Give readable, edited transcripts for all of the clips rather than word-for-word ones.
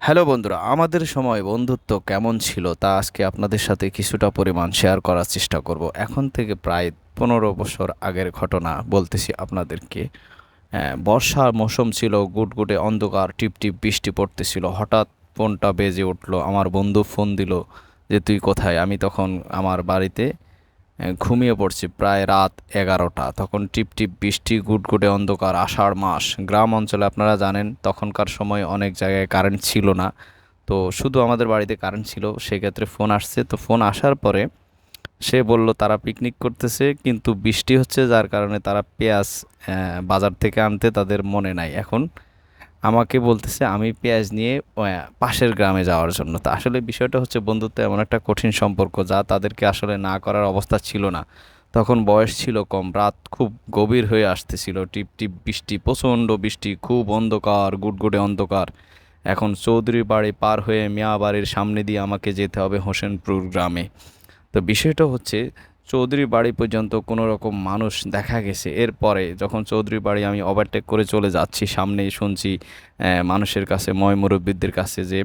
Hello বন্ধুরা, আমাদের সময় বন্ধুত্ব কেমন ছিল তা আজকে আপনাদের সাথে কিছুটা পরিমাণ শেয়ার করার চেষ্টা করব। এখন থেকে প্রায় 15 বছর আগের ঘটনা বলতেছি আপনাদেরকে। বর্ষার মৌসুম ছিল, গুটগুটে অন্ধকার, টিপ টিপ বৃষ্টি পড়তেছিল। হঠাৎ ফোনটা বেজে উঠলো, আমার বন্ধু ফোন দিল যে তুই কোথায়। আমি তখন আমার বাড়িতে ঘুমিয়ে পড়ছি, প্রায় রাত 11টা। তখন টিপ টিপ বৃষ্টি, গুটগুটে অন্ধকার, আষাঢ় মাস। গ্রাম অঞ্চলে আপনারা জানেন তখনকার সময় অনেক জায়গায় কারেন্ট ছিল না, তো শুধু আমাদের বাড়িতে কারেন্ট ছিল। সেক্ষেত্রে ফোন আসছে, তো ফোন আসার পরে সে বলল তারা পিকনিক করতেছে, কিন্তু বৃষ্টি হচ্ছে যার কারণে তারা পেঁয়াজ বাজার থেকে আনতে তাদের মনে নাই। এখন আমাকে বলতেছে আমি পেঁয়াজ নিয়ে পাশের গ্রামে যাওয়ার জন্য। তা আসলে বিষয়টা হচ্ছে, বন্ধুত্ব এমন একটা কঠিন সম্পর্ক যা তাদেরকে আসলে না করার অবস্থা ছিল না। তখন বয়স ছিল কম, রাত খুব গভীর হয়ে আসতেছিল, টিপ টিপ বৃষ্টি, প্রচণ্ড বৃষ্টি, খুব অন্ধকার, গুডগুডে অন্ধকার। এখন চৌধুরী বাড়ি পার হয়ে মিয়া বাড়ির সামনে দিয়ে আমাকে যেতে হবে হোসেনপুর গ্রামে। তো বিষয়টা হচ্ছে, চৌধুরী বাড়ি পর্যন্ত কোনো রকম মানুষ দেখা গেছে। এরপরে যখন চৌধুরী বাড়ি আমি ওভারটেক করে চলে যাচ্ছি, সামনেই শুনছি মানুষের কাছে, ময় মুরব্বিদের কাছে, যে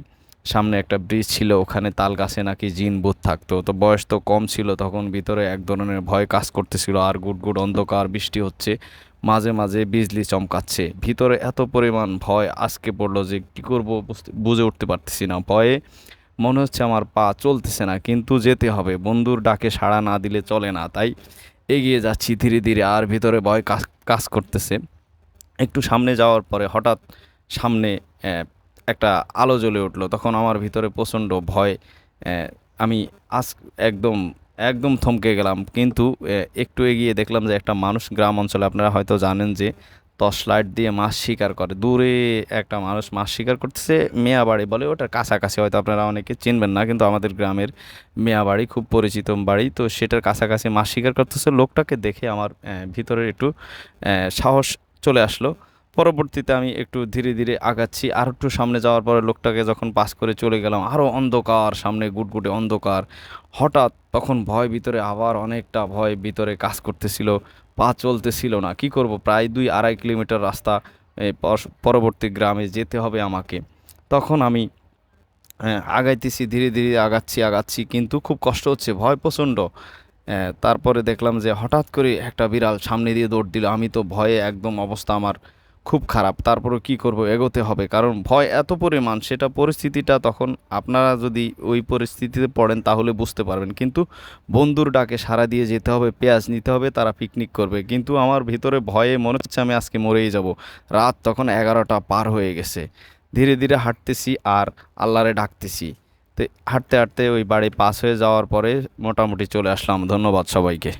সামনে একটা ব্রিজ ছিল, ওখানে তাল গাছে নাকি জিন ভূত থাকতো। তো বয়স তো কম ছিল, তখন ভিতরে এক ধরনের ভয় কাজ করতেছিল। আর গুড় অন্ধকার, বৃষ্টি হচ্ছে, মাঝে মাঝে বিজলি চমকাচ্ছে, ভিতরে এত পরিমাণ ভয় আজকে পড়লো যে কী করবো বুঝে উঠতে পারতেছি না। ভয়ে মনে হচ্ছে আমার পা চলতেছে না, কিন্তু যেতে হবে, বন্ধুর ডাকে সাড়া না দিলে চলে না। তাই এগিয়ে যাচ্ছি ধীরে ধীরে, আর ভিতরে ভয় কাজ কাজ করতেছে। একটু সামনে যাওয়ার পরে হঠাৎ সামনে আহ, একটা আলো জ্বলে উঠলো। তখন আমার ভিতরে প্রচণ্ড ভয়। আমি আজ একদম একদম থমকে গেলাম। কিন্তু একটু এগিয়ে দেখলাম যে একটা মানুষ, গ্রাম অঞ্চলে আপনারা হয়তো জানেন যে টর্চ লাইট দিয়ে মাছ শিকার করে, দূরে একটা মানুষ মাছ শিকার করতেছে। মেয়াবাড়ি বলে, ওটার কাছাকাছি, হয়তো আপনারা অনেকে চিনবেন না, কিন্তু আমাদের গ্রামের মেয়াবাড়ি খুব পরিচিত বাড়ি। তো সেটার কাছাকাছি মাছ শিকার করতেছে। লোকটাকে দেখে আমার ভিতরে একটু সাহস চলে আসলো। পরবর্তীতে আমি একটু ধীরে ধীরে আগাচ্ছি, আর একটু সামনে যাওয়ার পরে লোকটাকে যখন পাস করে চলে গেলাম, আরও অন্ধকার, সামনে গুটগুটে অন্ধকার। হঠাৎ তখন ভয় ভিতরে, আবার অনেকটা ভয় ভিতরে কাজ করতেছিল। পা চলতেছিল না, কি করব, প্রায় 2-2.5 কিলোমিটার রাস্তা পরবর্তী গ্রামে যেতে হবে আমাকে। তখন আমি আগাইতেছি, ধীরে ধীরে আগাচ্ছি আগাচ্ছি, কিন্তু খুব কষ্ট হচ্ছে, ভয় প্রচণ্ড। তারপরে দেখলাম যে হঠাৎ করে একটা বিড়াল সামনে দিয়ে দৌড় দিল। আমি তো ভয়ে একদম অবস্থা আমার খুব খারাপ। তারপরে কি করব, এগোতে হবে, কারণ ভয় এত পরিমাণ। সেটা পরিস্থিতিটা তখন, আপনারা যদি ওই পরিস্থিতিতে পড়েন তাহলে বুঝতে পারবেন। কিন্তু বন্ধুর ডাকে সাড়া দিয়ে যেতে হবে, পেঁয়াজ নিতে হবে, তারা পিকনিক করবে, কিন্তু আমার ভিতরে ভয়ে মনে হচ্ছে আমি আজকে মরেই যাব। রাত তখন 11টা পার হয়ে গেছে। ধীরে ধীরে হাঁটতেছি আর আল্লাহরে ডাকতেছি। তো হাঁটতে হাঁটতে ওই বাড়ি পাস হয়ে যাওয়ার পরে মোটামুটি চলে আসলাম। ধন্যবাদ সবাইকে।